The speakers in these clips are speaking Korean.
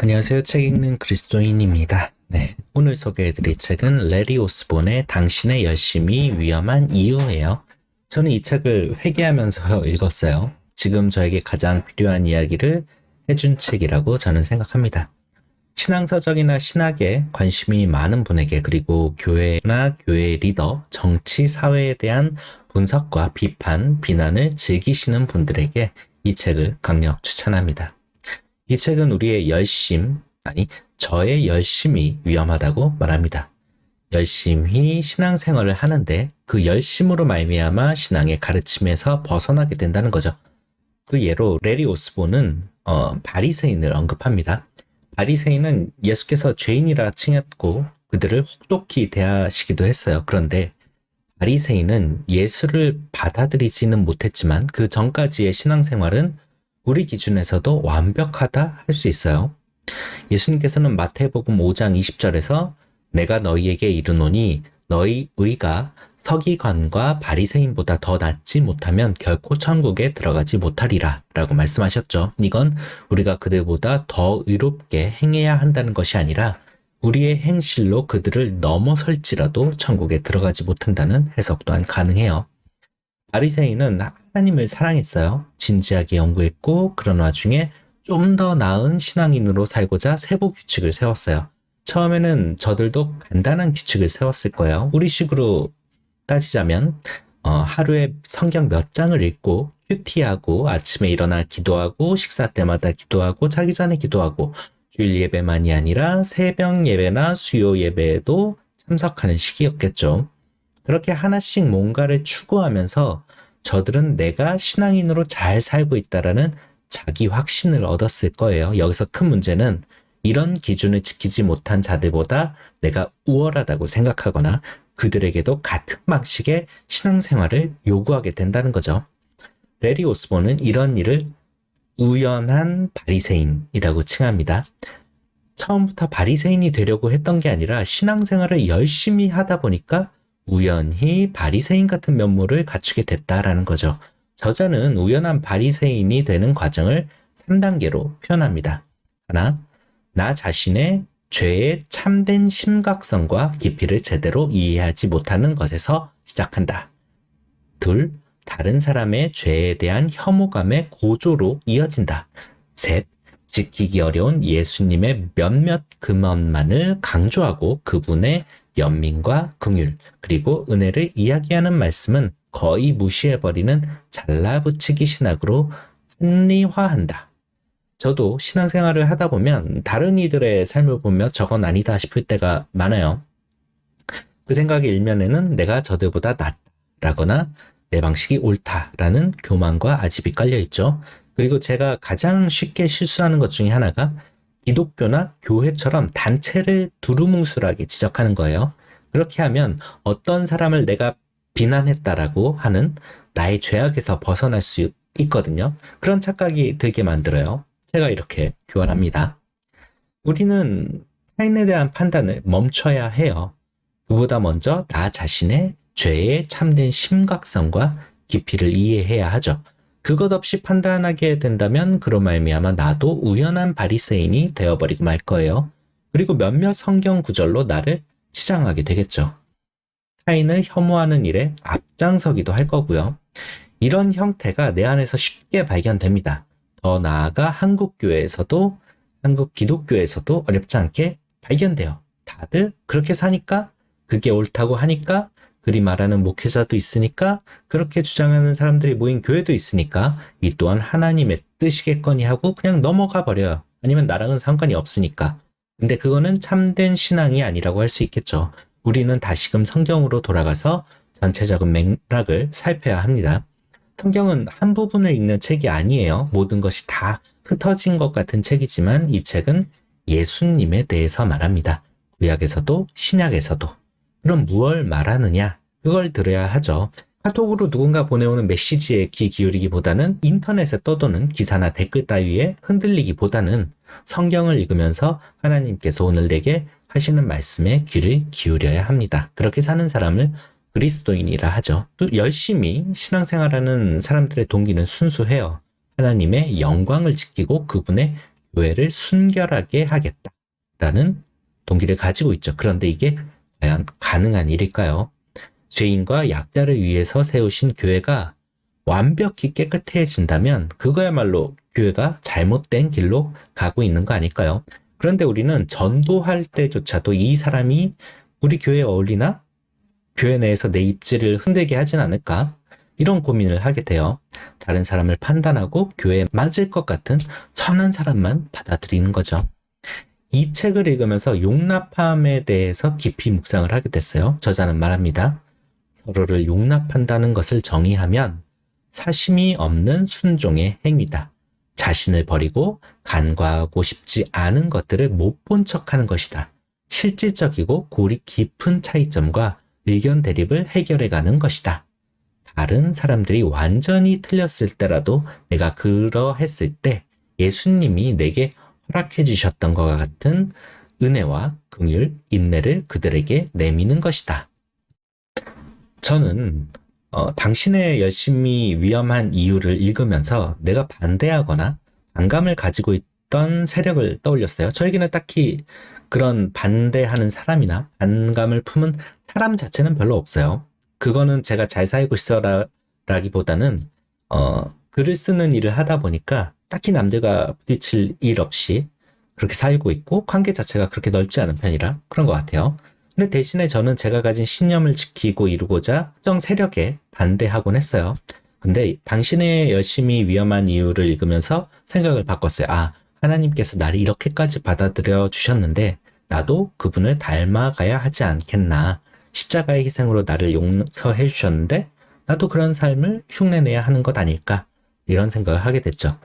안녕하세요. 책 읽는 그리스도인입니다. 네, 오늘 소개해드릴 책은 레리 오스본의 당신의 열심이 위험한 이유예요. 저는 이 책을 회개하면서 읽었어요. 지금 저에게 가장 필요한 이야기를 해준 책이라고 저는 생각합니다. 신앙서적이나 신학에 관심이 많은 분에게, 그리고 교회나 교회 리더, 정치, 사회에 대한 분석과 비판, 비난을 즐기시는 분들에게 이 책을 강력 추천합니다. 이 책은 우리의 저의 열심이 위험하다고 말합니다. 열심히 신앙생활을 하는데 그 열심으로 말미암아 신앙의 가르침에서 벗어나게 된다는 거죠. 그 예로 레리 오스본은 바리새인을 언급합니다. 바리새인은 예수께서 죄인이라 칭했고 그들을 혹독히 대하시기도 했어요. 그런데 바리새인은 예수를 받아들이지는 못했지만 그 전까지의 신앙생활은 우리 기준에서도 완벽하다 할 수 있어요. 예수님께서는 마태복음 5장 20절에서 내가 너희에게 이르노니 너희 의가 서기관과 바리새인보다 더 낫지 못하면 결코 천국에 들어가지 못하리라 라고 말씀하셨죠. 이건 우리가 그들보다 더 의롭게 행해야 한다는 것이 아니라 우리의 행실로 그들을 넘어설지라도 천국에 들어가지 못한다는 해석 또한 가능해요. 바리새인은 하나님을 사랑했어요. 진지하게 연구했고 그런 와중에 좀 더 나은 신앙인으로 살고자 세부 규칙을 세웠어요. 처음에는 저들도 간단한 규칙을 세웠을 거예요. 우리식으로 따지자면 하루에 성경 몇 장을 읽고 큐티하고 아침에 일어나 기도하고 식사 때마다 기도하고 자기 전에 기도하고 주일 예배만이 아니라 새벽 예배나 수요 예배에도 참석하는 시기였겠죠. 그렇게 하나씩 뭔가를 추구하면서 저들은 내가 신앙인으로 잘 살고 있다라는 자기 확신을 얻었을 거예요. 여기서 큰 문제는 이런 기준을 지키지 못한 자들보다 내가 우월하다고 생각하거나 그들에게도 같은 방식의 신앙생활을 요구하게 된다는 거죠. 레리 오스본은 이런 일을 우연한 바리새인이라고 칭합니다. 처음부터 바리새인이 되려고 했던 게 아니라 신앙생활을 열심히 하다 보니까 우연히 바리새인 같은 면모를 갖추게 됐다라는 거죠. 저자는 우연한 바리새인이 되는 과정을 3단계로 표현합니다. 하나, 나 자신의 죄의 참된 심각성과 깊이를 제대로 이해하지 못하는 것에서 시작한다. 둘, 다른 사람의 죄에 대한 혐오감의 고조로 이어진다. 셋, 지키기 어려운 예수님의 몇몇 금언만을 강조하고 그분의 연민과 긍휼 그리고 은혜를 이야기하는 말씀은 거의 무시해버리는 잘라붙이기 신학으로 합리화한다. 저도 신앙생활을 하다 보면 다른 이들의 삶을 보며 저건 아니다 싶을 때가 많아요. 그 생각의 일면에는 내가 저들보다 낫다라거나 내 방식이 옳다라는 교만과 아집이 깔려있죠. 그리고 제가 가장 쉽게 실수하는 것 중에 하나가 기독교나 교회처럼 단체를 두루뭉술하게 지적하는 거예요. 그렇게 하면 어떤 사람을 내가 비난했다라고 하는 나의 죄악에서 벗어날 수 있거든요. 그런 착각이 들게 만들어요. 제가 이렇게 교환합니다. 우리는 타인에 대한 판단을 멈춰야 해요. 그보다 먼저 나 자신의 죄의 참된 심각성과 깊이를 이해해야 하죠. 그것 없이 판단하게 된다면 그로 말미암아 나도 우연한 바리새인이 되어버리고 말 거예요. 그리고 몇몇 성경 구절로 나를 치장하게 되겠죠. 타인을 혐오하는 일에 앞장서기도 할 거고요. 이런 형태가 내 안에서 쉽게 발견됩니다. 더 나아가 한국 기독교에서도 어렵지 않게 발견돼요. 다들 그렇게 사니까, 그게 옳다고 하니까, 그리 말하는 목회자도 있으니까, 그렇게 주장하는 사람들이 모인 교회도 있으니까 이 또한 하나님의 뜻이겠거니 하고 그냥 넘어가 버려요. 아니면 나랑은 상관이 없으니까. 근데 그거는 참된 신앙이 아니라고 할 수 있겠죠. 우리는 다시금 성경으로 돌아가서 전체적인 맥락을 살펴야 합니다. 성경은 한 부분을 읽는 책이 아니에요. 모든 것이 다 흩어진 것 같은 책이지만 이 책은 예수님에 대해서 말합니다. 구약에서도 신약에서도. 그럼 무엇을 말하느냐? 그걸 들어야 하죠. 카톡으로 누군가 보내오는 메시지에 귀 기울이기보다는 인터넷에 떠도는 기사나 댓글 따위에 흔들리기보다는 성경을 읽으면서 하나님께서 오늘 내게 하시는 말씀에 귀를 기울여야 합니다. 그렇게 사는 사람을 그리스도인이라 하죠. 또 열심히 신앙생활하는 사람들의 동기는 순수해요. 하나님의 영광을 지키고 그분의 교회를 순결하게 하겠다라는 동기를 가지고 있죠. 그런데 이게 과연 가능한 일일까요? 죄인과 약자를 위해서 세우신 교회가 완벽히 깨끗해진다면 그거야말로 교회가 잘못된 길로 가고 있는 거 아닐까요? 그런데 우리는 전도할 때조차도 이 사람이 우리 교회에 어울리나? 교회 내에서 내 입지를 흔들게 하진 않을까? 이런 고민을 하게 돼요. 다른 사람을 판단하고 교회에 맞을 것 같은 선한 사람만 받아들이는 거죠. 이 책을 읽으면서 용납함에 대해서 깊이 묵상을 하게 됐어요. 저자는 말합니다. 서로를 용납한다는 것을 정의하면 사심이 없는 순종의 행위다. 자신을 버리고 간과하고 싶지 않은 것들을 못 본 척하는 것이다. 실질적이고 골이 깊은 차이점과 의견 대립을 해결해가는 것이다. 다른 사람들이 완전히 틀렸을 때라도 내가 그러했을 때 예수님이 내게 허락해 주셨던 것과 같은 은혜와 긍휼, 인내를 그들에게 내미는 것이다. 저는 당신의 열심이 위험한 이유를 읽으면서 내가 반대하거나 반감을 가지고 있던 세력을 떠올렸어요. 저에게는 딱히 그런 반대하는 사람이나 반감을 품은 사람 자체는 별로 없어요. 그거는 제가 잘 살고 있어라기보다는 글을 쓰는 일을 하다 보니까 딱히 남들과 부딪힐 일 없이 그렇게 살고 있고 관계 자체가 그렇게 넓지 않은 편이라 그런 것 같아요. 근데 대신에 저는 제가 가진 신념을 지키고 이루고자 특정 세력에 반대하곤 했어요. 근데 당신의 열심이 위험한 이유를 읽으면서 생각을 바꿨어요. 아, 하나님께서 나를 이렇게까지 받아들여 주셨는데 나도 그분을 닮아가야 하지 않겠나. 십자가의 희생으로 나를 용서해 주셨는데 나도 그런 삶을 흉내내야 하는 것 아닐까. 이런 생각을 하게 됐죠.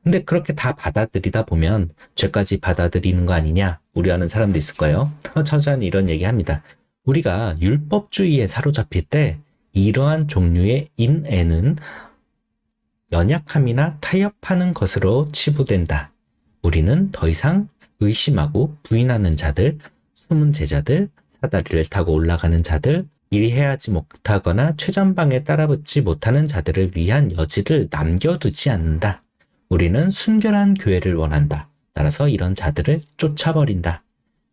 근데 그렇게 다 받아들이다 보면 죄까지 받아들이는 거 아니냐 우려하는 사람도 있을 거예요. 저자는 이런 얘기합니다. 우리가 율법주의에 사로잡힐 때 이러한 종류의 인애는 연약함이나 타협하는 것으로 치부된다. 우리는 더 이상 의심하고 부인하는 자들, 숨은 제자들, 사다리를 타고 올라가는 자들, 일이 해야지 못하거나 최전방에 따라붙지 못하는 자들을 위한 여지를 남겨두지 않는다. 우리는 순결한 교회를 원한다. 따라서 이런 자들을 쫓아버린다.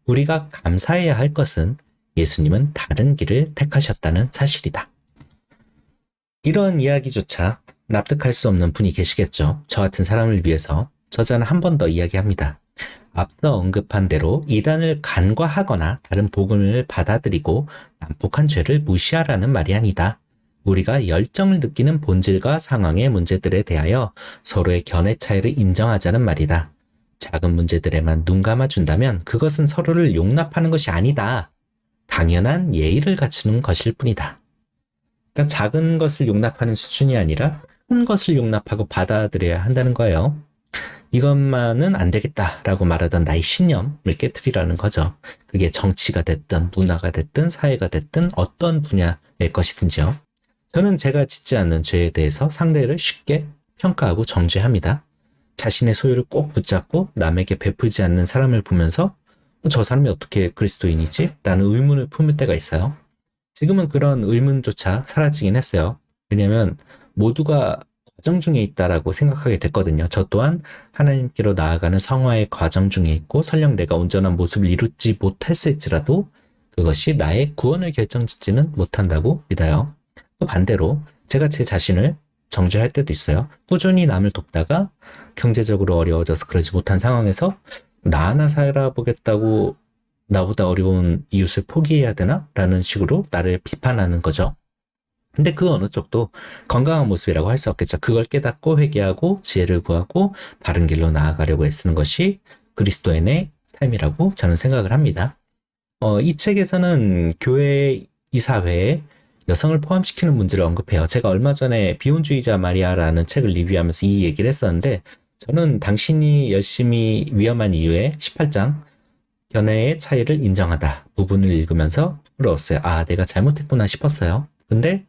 우리가 감사해야 할 것은 예수님은 다른 길을 택하셨다는 사실이다. 이런 이야기조차 납득할 수 없는 분이 계시겠죠. 저 같은 사람을 위해서 저자는 한 번 더 이야기합니다. 앞서 언급한 대로 이단을 간과하거나 다른 복음을 받아들이고 난폭한 죄를 무시하라는 말이 아니다. 우리가 열정을 느끼는 본질과 상황의 문제들에 대하여 서로의 견해 차이를 인정하자는 말이다. 작은 문제들에만 눈 감아준다면 그것은 서로를 용납하는 것이 아니다. 당연한 예의를 갖추는 것일 뿐이다. 그러니까 작은 것을 용납하는 수준이 아니라 큰 것을 용납하고 받아들여야 한다는 거예요. 이것만은 안 되겠다라고 말하던 나의 신념을 깨트리라는 거죠. 그게 정치가 됐든 문화가 됐든 사회가 됐든 어떤 분야일 것이든지요. 저는 제가 짓지 않는 죄에 대해서 상대를 쉽게 평가하고 정죄합니다. 자신의 소유를 꼭 붙잡고 남에게 베풀지 않는 사람을 보면서 저 사람이 어떻게 그리스도인이지? 라는 의문을 품을 때가 있어요. 지금은 그런 의문조차 사라지긴 했어요. 왜냐하면 모두가 과정 중에 있다라고 생각하게 됐거든요. 저 또한 하나님께로 나아가는 성화의 과정 중에 있고 설령 내가 온전한 모습을 이루지 못했을지라도 그것이 나의 구원을 결정짓지는 못한다고 믿어요. 또 반대로 제가 제 자신을 정죄할 때도 있어요. 꾸준히 남을 돕다가 경제적으로 어려워져서 그러지 못한 상황에서 나 하나 살아보겠다고 나보다 어려운 이웃을 포기해야 되나? 라는 식으로 나를 비판하는 거죠. 근데 그 어느 쪽도 건강한 모습이라고 할 수 없겠죠. 그걸 깨닫고 회개하고 지혜를 구하고 바른 길로 나아가려고 애쓰는 것이 그리스도인의 삶이라고 저는 생각을 합니다. 이 책에서는 교회 이사회에 여성을 포함시키는 문제를 언급해요. 제가 얼마 전에 비혼주의자 마리아라는 책을 리뷰하면서 이 얘기를 했었는데 저는 당신이 열심히 위험한 이유에 18장 견해의 차이를 인정하다 부분을 읽으면서 부러웠어요. 아, 내가 잘못했구나 싶었어요. 근데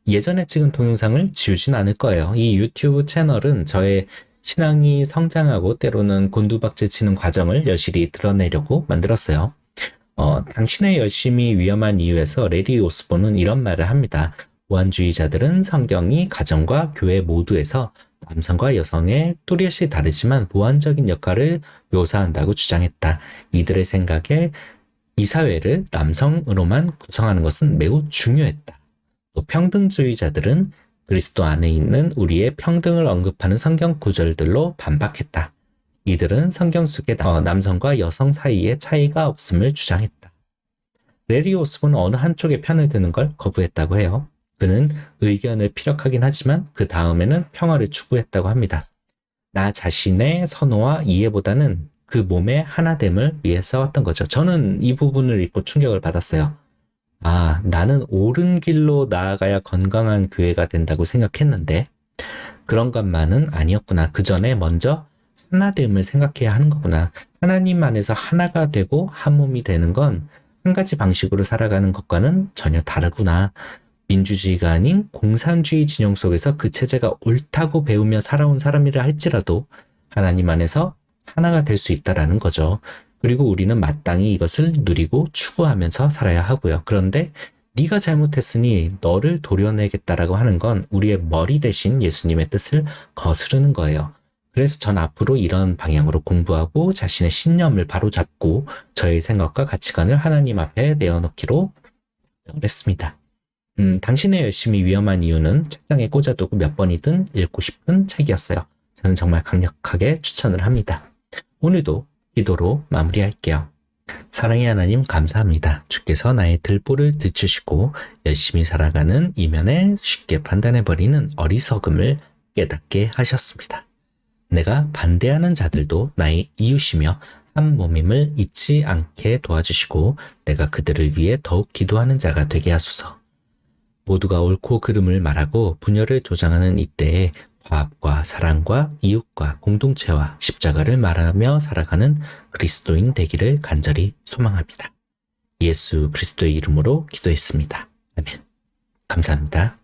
예전에 찍은 동영상을 지우진 않을 거예요. 이 유튜브 채널은 저의 신앙이 성장하고 때로는 곤두박질 치는 과정을 여실히 드러내려고 만들었어요. 당신의 열심이 위험한 이유에서 레리 오스본은 이런 말을 합니다. 무한주의자들은 성경이 가정과 교회 모두에서 남성과 여성의 뚜렷이 다르지만 보완적인 역할을 묘사한다고 주장했다. 이들의 생각에 이 사회를 남성으로만 구성하는 것은 매우 중요했다. 또 평등주의자들은 그리스도 안에 있는 우리의 평등을 언급하는 성경 구절들로 반박했다. 이들은 성경 속에 남성과 여성 사이에 차이가 없음을 주장했다. 레리 오스본은 어느 한쪽의 편을 드는 걸 거부했다고 해요. 그는 의견을 피력하긴 하지만 그 다음에는 평화를 추구했다고 합니다. 나 자신의 선호와 이해보다는 그 몸의 하나됨을 위해 싸웠던 거죠. 저는 이 부분을 읽고 충격을 받았어요. 아, 나는 옳은 길로 나아가야 건강한 교회가 된다고 생각했는데 그런 것만은 아니었구나. 그 전에 먼저 하나됨을 생각해야 하는 거구나. 하나님 안에서 하나가 되고 한 몸이 되는 건 한 가지 방식으로 살아가는 것과는 전혀 다르구나. 민주주의가 아닌 공산주의 진영 속에서 그 체제가 옳다고 배우며 살아온 사람이라 할지라도 하나님 안에서 하나가 될 수 있다라는 거죠. 그리고 우리는 마땅히 이것을 누리고 추구하면서 살아야 하고요. 그런데 네가 잘못했으니 너를 도려내겠다라고 하는 건 우리의 머리 대신 예수님의 뜻을 거스르는 거예요. 그래서 전 앞으로 이런 방향으로 공부하고 자신의 신념을 바로잡고 저의 생각과 가치관을 하나님 앞에 내어놓기로 했습니다. 당신의 열심이 위험한 이유는 책장에 꽂아두고 몇 번이든 읽고 싶은 책이었어요. 저는 정말 강력하게 추천을 합니다. 오늘도 기도로 마무리할게요. 사랑의 하나님 감사합니다. 주께서 나의 들보를 늦추시고 열심히 살아가는 이면에 쉽게 판단해버리는 어리석음을 깨닫게 하셨습니다. 내가 반대하는 자들도 나의 이웃이며 한 몸임을 잊지 않게 도와주시고 내가 그들을 위해 더욱 기도하는 자가 되게 하소서. 모두가 옳고 그름을 말하고 분열을 조장하는 이때에 화합과 사랑과 이웃과 공동체와 십자가를 말하며 살아가는 그리스도인 되기를 간절히 소망합니다. 예수 그리스도의 이름으로 기도했습니다. 아멘. 감사합니다.